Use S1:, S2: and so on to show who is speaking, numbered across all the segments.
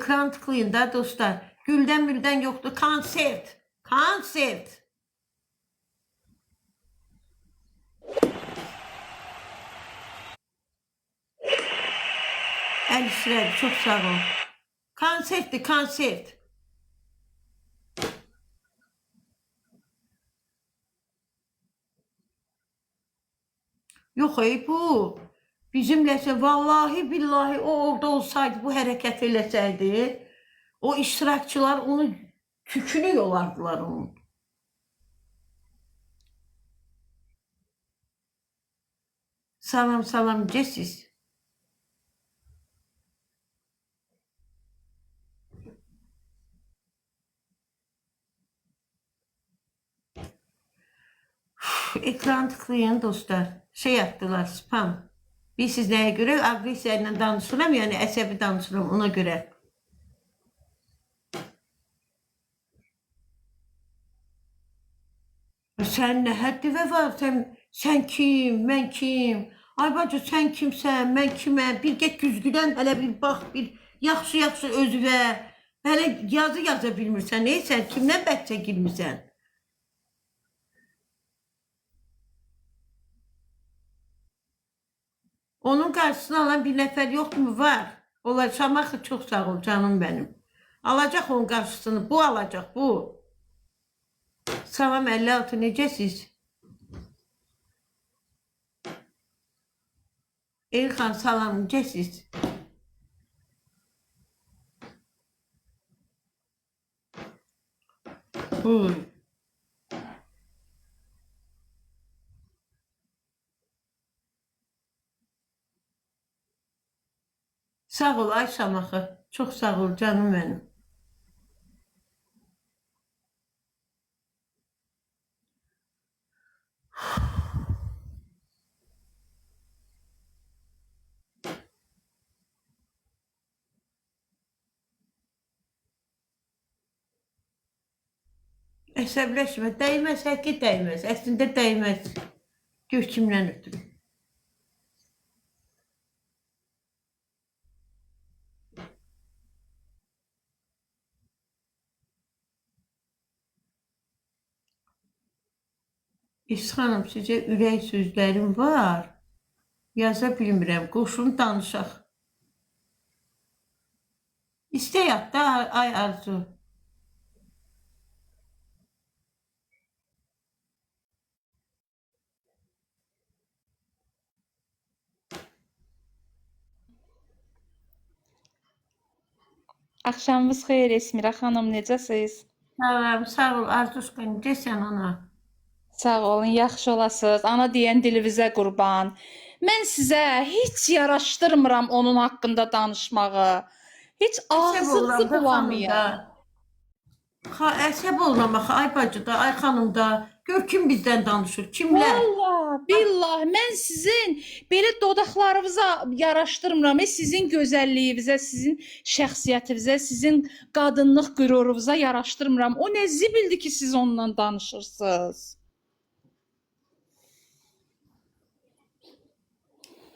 S1: Ekran tıklayın da dostlar. Gülden mülden yoktu. Konsert. Konsert. El Süreli çok sağ ol. Konsertti konsert. Yox bu bizimləsə vallahi billahi o orada olsaydı bu hərəkət eləsəydi o iştirakçılar onu tükünü yolardılar onun. Salam salam necəsiz? Ekran tıklayın dostlar. Şey yaptılar spam. Biz siz nəyə görə agresiya ilə danışıram, yəni əsəbi danışıram ona görə. Sən nə həddivə var? Sən kim? Mən kim? Ay bacı sən kimsən? Mən kiməm? Bir get güzgüdən hələ bir bax, bir yaxşı özüvə. Hələ yazı yaza bilmirsən. Sən kimdən bəhcə girmirsən? Onun karşısına alan bir nəfər yoxmu? Var. Olar Şamaxı çox sağ ol canım benim. Alacaq onun karşısını. Bu alacaq bu. Salam 56 necəsiz? Elxan salam necəsiz? Buyur. Sağ ol ay Şamaxı. Çok sağ ol canım benim. Əsəbləşmə. Dəyməz, həqiqi dəyməz. Əslində dəyməz. Gör kimdən ötürü. İsxanım, sizə ürək sözlərim var. Yaza bilmirəm, qoşun danışaq. İstəyək da ay Arzu.
S2: Axşamınız xeyir Esmira xanım, necəsiz?
S1: Sağ ol Arzuşka, necəsən ana?
S2: Sağ olun, yaxşı olasınız. Ana deyən dilinizə qurban. Mən sizə heç yaraşdırmıram onun haqqında danışmağı. Heç ağzınızı bulamayın.
S1: Əsəb olmamaq, ay bacı da, ay xanım da. Gör kim bizdən danışır, kimlər?
S2: Vallahi, billahi mən sizin belə dodaqlarınıza yaraşdırmıram. Sizin gözəlliyinizə, sizin şəxsiyyətinizə, sizin qadınlıq qürurunuza yaraşdırmıram. O nə zibildir ki siz onunla danışırsınız?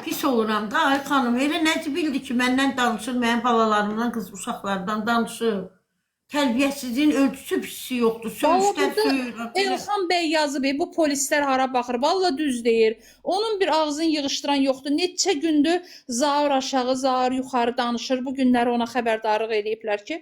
S1: Pis oluram da ay xanım, elə necə bildi ki məndən danışır, mənim balalarımdan, qız uşaqlardan danışır. Tərbiyəsizliyin ölçüsü pisi yoxdur. Söyüşlər söyür.
S2: Elxan bəy yazıb, bu polislər hara baxır. Vallahi düz deyir. Onun bir ağzını yığışdıran yoxdur. Neçə gündür Zaur aşağı, Zaur yuxarı danışır. Bu günləri ona xəbərdarlıq eləyiblər ki,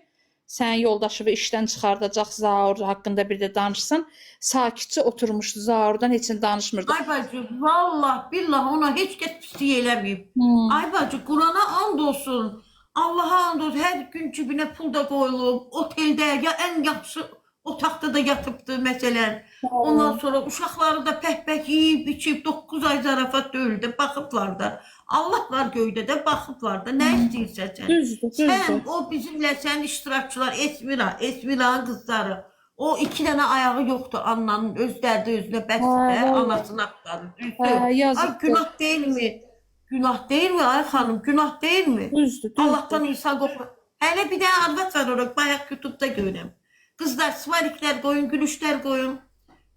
S2: sənin yoldaşını işdən çıxardacaq, Zaur haqqında bir də danışsın. Sakitcə oturmuşdu, Zaurdan heç nə danışmırdı.
S1: Ay bacı, vallahi billahi ona heç kəs pislik eləməyib. Ay bacı, Qurana and olsun. Allaha and olsun, hər gün cibinə pul da qoyulub, oteldə ya ən yaxşı otaqda da yatıbdı məsələn. Ondan sonra uşaqları da pəhpək yeyib, içib, 9 ay zarafat döyüldü, baxıblar da. Allah var göydə də, baxıblar da, nə istəyirsən sən?
S2: Düzdür.
S1: Sən, o bizimlə sən iştirakçılar, Esmira'nın qızları. O 2 dənə ayağı yoxdur Annanın, öz dərdi özünə bəsdir, anasını axtarır. Ay günah deyilmi? Günah değil mi ay xanım? Günah değil mi?
S2: Düzdür.
S1: Allah'tan insan qorxur. Hələ bir dənə arvad var orada, bayaq YouTube'da görürəm. Qızlar svariklər qoyun, gülüşlər qoyun.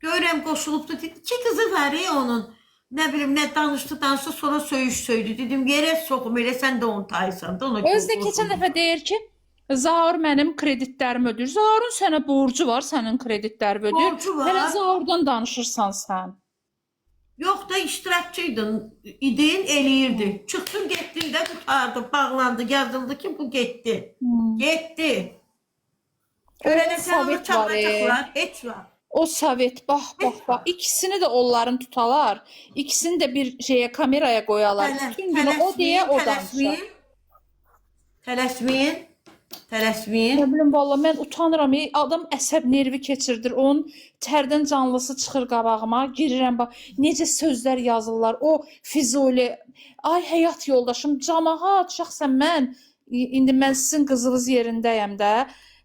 S1: Görürəm qoşulubdu. İki kızı var ya onun. Ne bileyim ne danıştı sonra söyüş söydü. Dedim yere sokum elə sən də onu taysan da ona.
S2: Özdə keçən dəfə deyir ki, Zaur mənim kreditlərimi ödəyir. Zaurun sənə borcu var, sənin kreditlərini ödəyir.
S1: Borcu var.
S2: Hələ Zaurdan danışırsan sən.
S1: Yox da iştirakçıydın, idin eləyirdi. Çıxdın, getdin də qutardı, bağlandı, yazıldı ki bu getdi. Getdi. Görənə
S2: Sovet
S1: sənə
S2: var,
S1: çağıracaqlar, heç var.
S2: O Sovet, bax. İkisini də onların tutalar. İkisini də bir şeyə, kameraya qoyalar. Bütün günü o deyə o danışır.
S1: Tələsməyin.
S2: Nə bilim, valla mən utanıram. Adam əsəb nervi keçirdir. Onun tərdən canlısı çıxır qabağıma. Girirəm, bax, necə sözlər yazırlar. O Füzuli, ay həyat yoldaşım, camaat, şəxsən mən, indi mən sizin qızınız yerindəyəm də.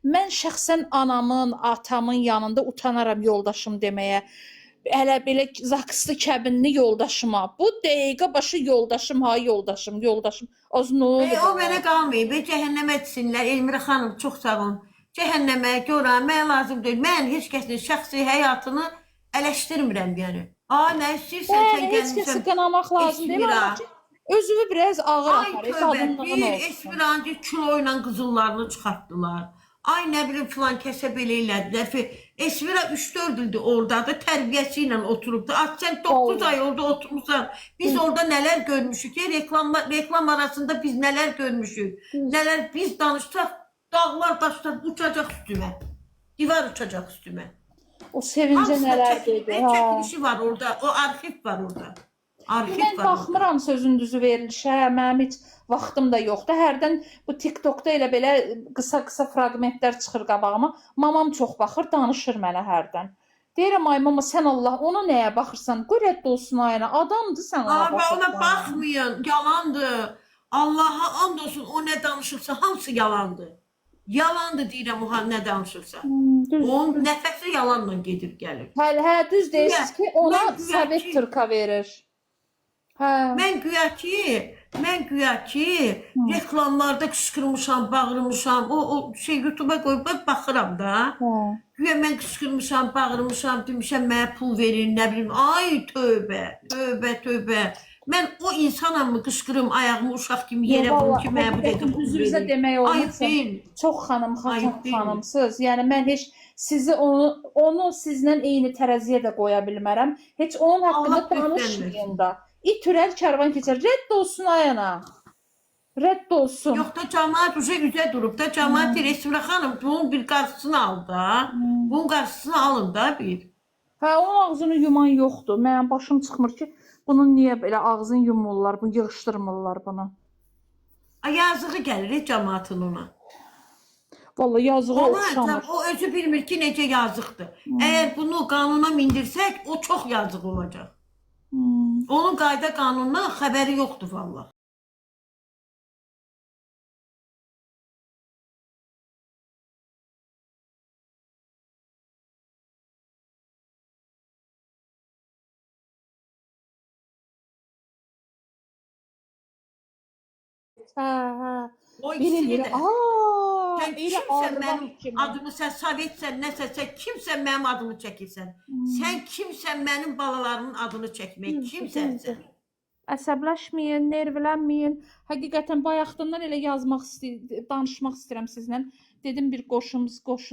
S2: Mən şəxsən anamın, atamın yanında utanaram yoldaşım deməyə. Hələ belə zakslı kəbinli yoldaşıma. Bu dəqiqə başı yoldaşım, ha yoldaşım. Az nə olur?
S1: O mənə qalmayıb. Cəhənnəmə etsinlər. Elmira xanım, çox sağ olun. Cəhənnəmə, görəm, mənə lazım deyil. Mən heç kəsin şəxsi həyatını ələşdirmirəm, yəni. Nə istəyirsən, sən
S2: heç kəsi
S1: gəlmişsən.
S2: qınamaq lazım deyil. Amma ki, özünü biraz ağır
S1: Ay
S2: aparır.
S1: tövbə, bir Esmirancı kilo ilə qızıllarını çıxartdılar. Ay nə bilim filan kəsə belə elədilər. Esmira 3-4 ildir oradadır, tərbiyəsi ilə oturubdur. Sən 9 ay orada oturmuşsan. Biz orada nələr görmüşük ki, reklam arasında biz nələr görmüşük. Nələr biz danışsaq, dağlar, daşlar uçacaq üstümə. Divar uçacaq üstümə.
S2: O sevincə nələr dedi.
S1: Çəkilişi var orada, o arxiv var orada.
S2: Mən baxmıram sözün düzü verilişə, mənim heç vaxtım da yoxdur. Hərdən bu TikTokda elə belə qısa fraqmentlər çıxır qabağıma. Mamam çox baxır, danışır mənə hərdən. Deyirəm, ay mama, sən Allah, ona nəyə baxırsan? Qoy rədd olsun ayına, adamdır sən ona baxırsan.
S1: Ona baxmayın, yalandır. Allah'a and olsun, o nə danışırsa, hamısı yalandır. Yalandır deyirəm, o nə danışırsa. Onun nəfəsi yalanla gedir, gəlir.
S2: Hə, düz deyirsiniz ki, ona Sovet Türka verir.
S1: Mən güya ki, reklamlarda qışqırmışam, bağırmışam, o YouTube'a qoyub baxıram da. Güya mən qışqırmışam, bağırmışam, demişəm, mənə pul verin, nə bilim, ay tövbə. Mən o insanam mı qışqırım, ayağımı uşaq kimi yerə vurur ki, mənə bu dəqiqə pul verin.
S2: Üzünüzə demək olmasın. Çox xanımsınız. Yəni mən heç sizi onu sizlə eyni tərəziyə də qoya bilmərəm. Heç onun haqqında danışmayın da. İtürər, kərvan keçər. Rədd olsun ayana. Rədd olsun.
S1: Yox da cəmaat üzə durub da. Cəmaat deyir, Esmira xanım, bunun bir qarşısını al da. Bunun qarşısını alın da bir.
S2: Onun ağzını yuman yoxdur. Mənim başım çıxmır ki, bunun niyə belə ağzını yumurlar, bunu yığışdırmırlar bunu.
S1: Yazığı gəlir cəmaatın ona.
S2: Vallahi yazığı oxşamır.
S1: O özü bilmir ki, necə yazıqdır. Əgər bunu qanuna mindirsək, o çox yazıq olacaq. Onun qayda qanunundan xəbəri yoxdur vallahi. O ikisini də. Sən kimsən mənim adımı, sən Sovetsən, nəsəsən, kimsən mənim adımı çəkirsən? Sən kimsən mənim balalarımın adını çəkmək? Kimsənsən?
S2: Əsəbləşməyin, nervlənməyin. Həqiqətən bayaqdan elə danışmaq istəyirəm sizlə. Dedim bir qoşun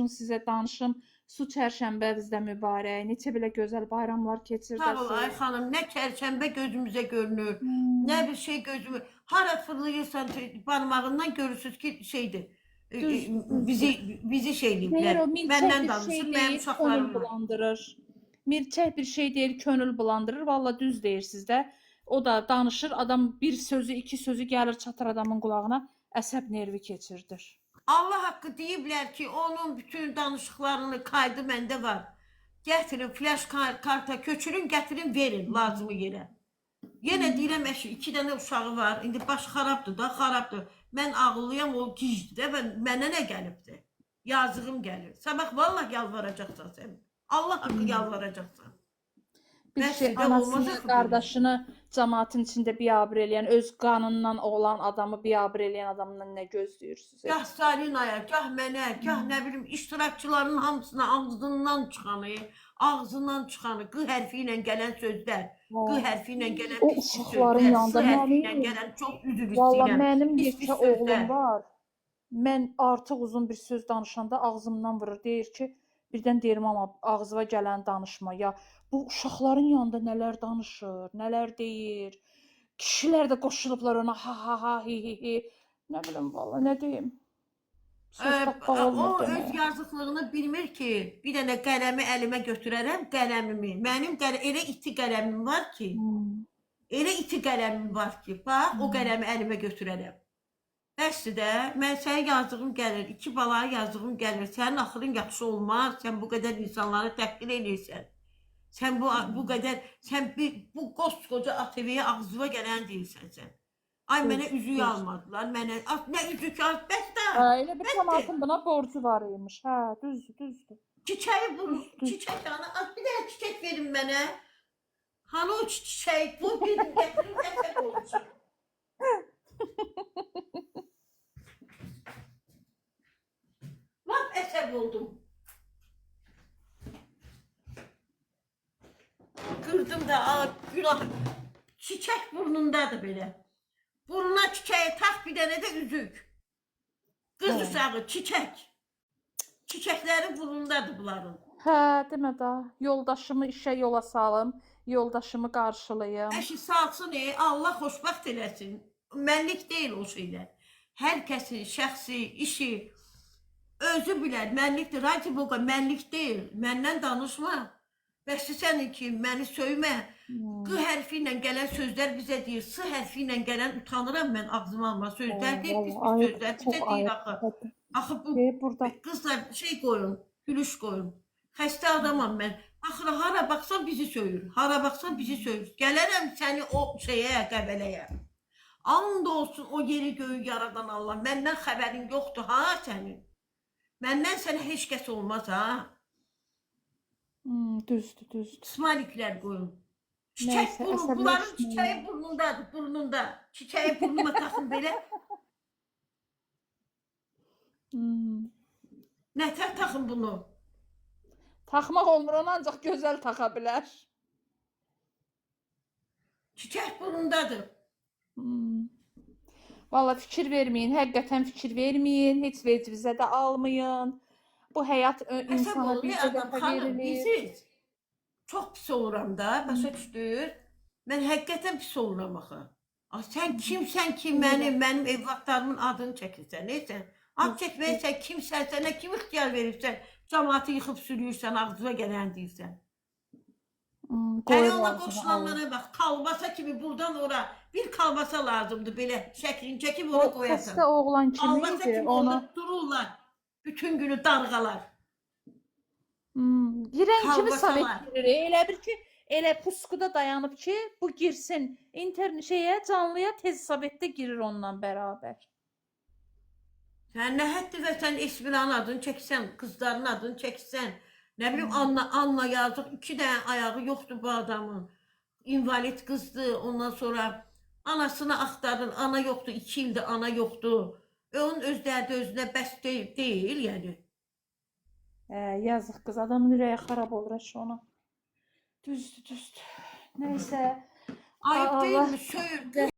S2: sizə danışım. Su çərşənbə bizdə mübarək. Neçə belə gözəl bayramlar keçirdəsiniz.
S1: Sağ ol ay xanım, nə çərşənbə gözümüzə görünür, nə bir şey gözümü. Hara fırlayırsan barmağından görürsünüz ki, şeydir. Bizi şeyləyiblər. Məndən danışır, mənim uşaqlarımla.
S2: Milçək bir şey deyir, könül bulandırır. Valla düz deyirsiniz də. O da danışır, adam bir sözü, iki sözü gəlir, çatır adamın qulağına, əsəb nervi keçirdir.
S1: Allah haqqı deyiblər ki, onun bütün danışıqlarını kaydı məndə var. Gətirin, flash karta köçürün, gətirin, verin lazımı yerə. Yenə deyirəm, 2 dənə uşağı var, indi baş xarabdır da, xarabdır. Mən ağıllıyam, o gicdir də, mənə nə gəlibdir? Yazığım gəlir. Sabah vallahi yalvaracaqsan sən. Allah haqqı yalvaracaqsan.
S2: Bir şey anasını, qardaşını cəmaatın içində biabır eləyən, öz qanundan olan adamı biabır eləyən adamdan nə gözləyirsiniz?
S1: Gah Salinaya, gah mənə, gah nə bilim iştirakçıların hamısına ağzından çıxanı, q hərfi ilə gələn sözlər, q hərfi ilə gələn pis sözlər, s hərfi ilə gələn çox üzr istəyirəm.
S2: Valla mənim yekə oğlum var. mən artıq uzun bir söz danışanda ağzımdan vurur. Deyir ki, birdən deyirəm amma ağzıma gələn danışma. Ya bu uşaqların yanında nələr danışır, nələr deyir. Kişilər də qoşulublar ona ha ha ha hi hi hi. Nə bilim valla nə deyim. Söz tapmaq
S1: O
S2: olmur
S1: öz
S2: deməyə.
S1: yazıqlığını bilmir ki, bir dənə qələmi əlimə götürərəm, qələmimi. Mənim elə iti qələmim var ki, elə iti qələmim var ki, bax, o qələmi əlimə götürərəm. Bəsdir də, mən sənin yazığım gəlir, 2 balaya yazığım gəlir, sənin axırın yaxşı olmaz, sən bu qədər insanları təhqir edirsən. Sən bu qədər, sən bu qoskoca ATV-yə ağzıva gələn deyilsən sən. Ay mənə üzük almadılar, mənə, nə üzük al, bəs də.
S2: Elə bir cəmaatın buna borcu var imiş. Hə, düzdür.
S1: Çiçəyi vurur, çiçək ana, bir dənə çiçək verin mənə. Hanı o çiçək, bu bir gətirin əsəb olsun. Lap əsəb oldum. Qırdım da, günah. Çiçək burnundadır belə. Burnuna çiçəyi tax, bir dənə də üzük. Qız uşağı, çiçək. Çiçəkləri burnundadır bunların.
S2: Hə, demə də, yoldaşımı işə yola salım, yoldaşımı qarşılayım.
S1: Əşi salsın, Allah xoşbəxt eləsin. Mənlik deyil o şeylər. Hər kəsin şəxsi, işi özü bilər, mənlikdir. Raci boqa, mənlik deyil. Məndən danışma. Bəs sənin ki, məni söymə. Q hərfi ilə gələn sözlər bizə deyir. S hərfi ilə gələn utanıram mən ağzıma alma sözlər deyil, pis sözlər bizə deyir axı. Axı bu qızlar şey qoyun, gülüş qoyun. Xəstə adamam mən. Axıra hara baxsan bizi söyür. Hara baxsan bizi söyür. Gələrəm səni o şeyə, qəbələyə. And olsun o yeri göyü yaradan Allah. Məndən xəbərin yoxdur ha sənin. Məndən sənə heç kəs olmaz ha.
S2: Düzdür.
S1: Smaliklər qoyun. Çiçək burun, bunların çiçəyi burnundadır, burnunda. Çiçəyi burnuma taxın belə. Nətər taxın bunu?
S2: Taxmaq olmur, onu ancaq gözəl taxa bilər.
S1: Çiçək burnundadır.
S2: Valla fikir verməyin, həqiqətən fikir verməyin, heç vecvizə də almayın. Bu həyat insana bir dəfə verilir.
S1: Biziz. Çox pis oluram da, başa düşdür. Mən həqiqətən pis oluram axı. Sən kimsən ki, mənim evlatlarımın adını çəkirsən, neysən? Ad çəkməyəsən, kimsən, sənə kim ixtiyar verirsən, cəmaatı yıxıb sürüyürsən, ağzına gələn deyirsən. Hələ ona qoşulanlara bax, kalbasa kimi buradan ora, bir kalbasa lazımdır belə, şəklini çəkib onu qoyasan.
S2: Xəstə oğlan kimi
S1: Kalbasa
S2: idi,
S1: kimi
S2: ona...
S1: orada dururlar, bütün günü darğalar.
S2: Girən kimi Sovet girir, elə bir ki, elə puskuda dayanıb ki, bu girsin, canlıya tez Sovetdə girir ondan bərabər.
S1: Sən nə həddi və sən Esmiranın adını çəksən, qızların adını çəksən, nə bilim Anna yazıq, 2 dənə ayağı yoxdur bu adamın. İnvalid qızdır, ondan sonra anasını axtarın, ana yoxdur, 2 ildir ana yoxdur. Onun öz dərdi özünə bəs deyil, yəni.
S2: Yazıq qız, adamın ürəyi xarab olur əşi ona. Düzdür. Nəysə.
S1: Ayıb deyilmi, söyür.